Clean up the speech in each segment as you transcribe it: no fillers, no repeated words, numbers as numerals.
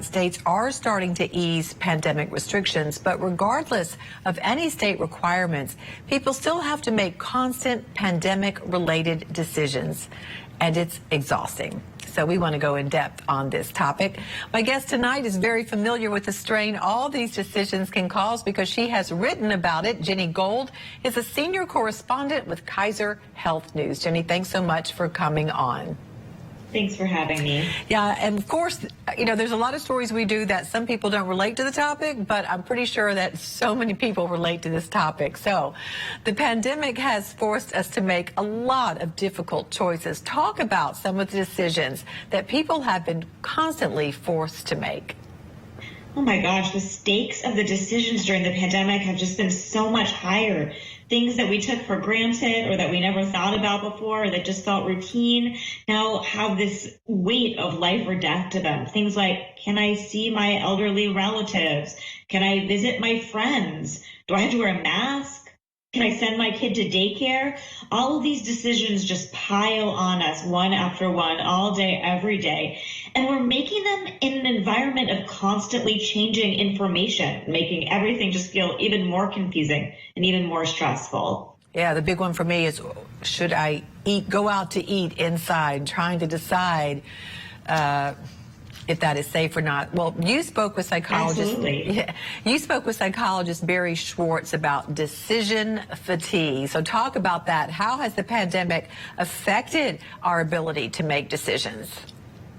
States are starting to ease pandemic restrictions, but regardless of any state requirements, people still have to make constant pandemic-related decisions, and it's exhausting. So we want to go in depth on this topic. My guest tonight is very familiar with the strain all these decisions can cause because she has written about it. Jenny Gold is a senior correspondent with Kaiser Health News. Jenny, thanks so much for coming on. Thanks for having me. Yeah, and of course, you know, there's a lot of stories we do that some people don't relate to the topic, but I'm pretty sure that so many people relate to this topic. So the pandemic has forced us to make a lot of difficult choices. Talk about some of the decisions that people have been constantly forced to make. Oh my gosh, the stakes of the decisions during the pandemic have just been so much higher. Things that we took for granted or that we never thought about before or that just felt routine now have this weight of life or death to them. Things like, can I see my elderly relatives? Can I visit my friends? Do I have to wear a mask? Can I send my kid to daycare? All of these decisions just pile on us one after one, all day, every day. And we're making them in an environment of constantly changing information, making everything just feel even more confusing and even more stressful. Yeah, the big one for me is, should I go out to eat inside, trying to decide if that is safe or not. Well, you spoke with psychologist. Absolutely. Yeah, you spoke with psychologist Barry Schwartz about decision fatigue. So talk about that. How has the pandemic affected our ability to make decisions?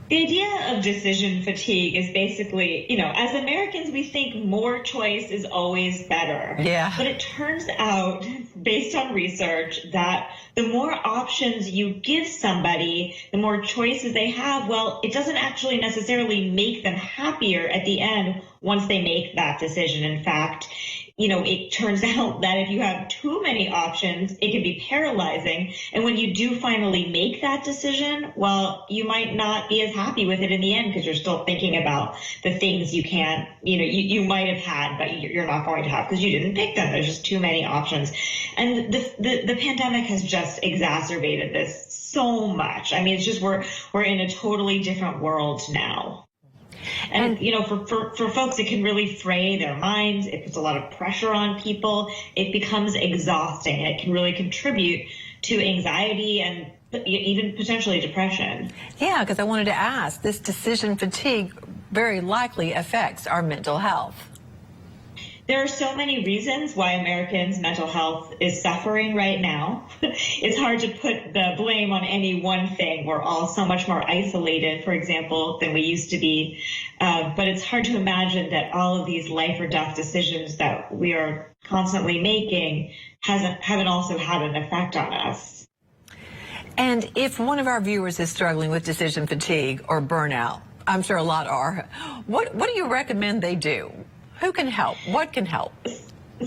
The idea of decision fatigue is basically, you know, as Americans, we think more choice is always better. Yeah. But it turns out, based on research, that the more options you give somebody, the more choices they have, well, it doesn't actually necessarily make them happier at the end once they make that decision. In fact, you know, it turns out that if you have too many options, it can be paralyzing. And when you do finally make that decision, well, you might not be as happy with it in the end because you're still thinking about the things you can't, you might have had, but you're not going to have because you didn't pick them. There's just too many options. And the pandemic has just exacerbated this so much. I mean, it's just we're in a totally different world now. And, you know, for folks, it can really fray their minds. It puts a lot of pressure on people. It becomes exhausting. It can really contribute to anxiety and even potentially depression. Yeah, because I wanted to ask, this decision fatigue very likely affects our mental health. There are so many reasons why Americans' mental health is suffering right now. It's hard to put the blame on any one thing. We're all so much more isolated, for example, than we used to be. But it's hard to imagine that all of these life or death decisions that we are constantly making haven't also had an effect on us. And if one of our viewers is struggling with decision fatigue or burnout, I'm sure a lot are, what do you recommend they do? Who can help? What can help?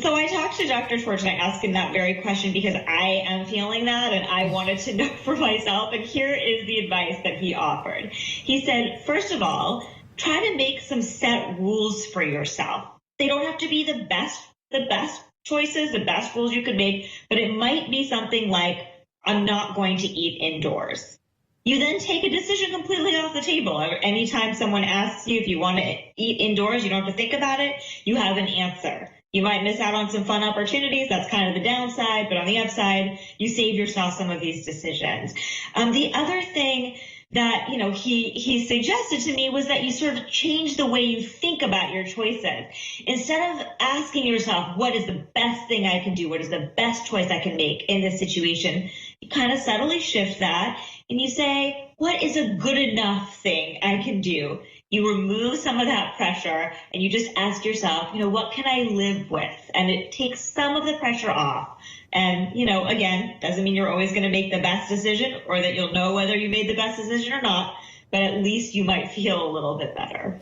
So I talked to Dr. Schwartz and I asked him that very question because I am feeling that and I wanted to know for myself. And here is the advice that he offered. He said, first of all, try to make some set rules for yourself. They don't have to be the best choices, the best rules you could make, but it might be something like, I'm not going to eat indoors. You then take a decision completely off the table. Anytime someone asks you if you want to eat indoors, you don't have to think about it. You have an answer. You might miss out on some fun opportunities. That's kind of the downside. But on the upside, you save yourself some of these decisions. The other thing that, you know, he suggested to me was that you sort of change the way you think about your choices. Instead of asking yourself, what is the best thing I can do? What is the best choice I can make in this situation? You kind of subtly shift that and you say, what is a good enough thing I can do? You remove some of that pressure and you just ask yourself, you know, what can I live with? And it takes some of the pressure off. And, you know, again, doesn't mean you're always going to make the best decision or that you'll know whether you made the best decision or not, but at least you might feel a little bit better.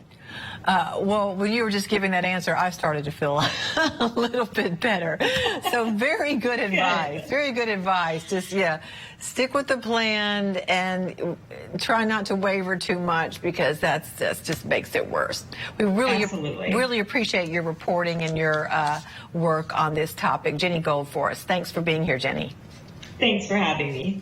Well, when you were just giving that answer, I started to feel a little bit better. So very good advice. Very good advice. Just, yeah, stick with the plan and try not to waver too much because that just makes it worse. We really appreciate your reporting and your work on this topic. Jenny Gold for us. Thanks for being here, Jenny. Thanks for having me.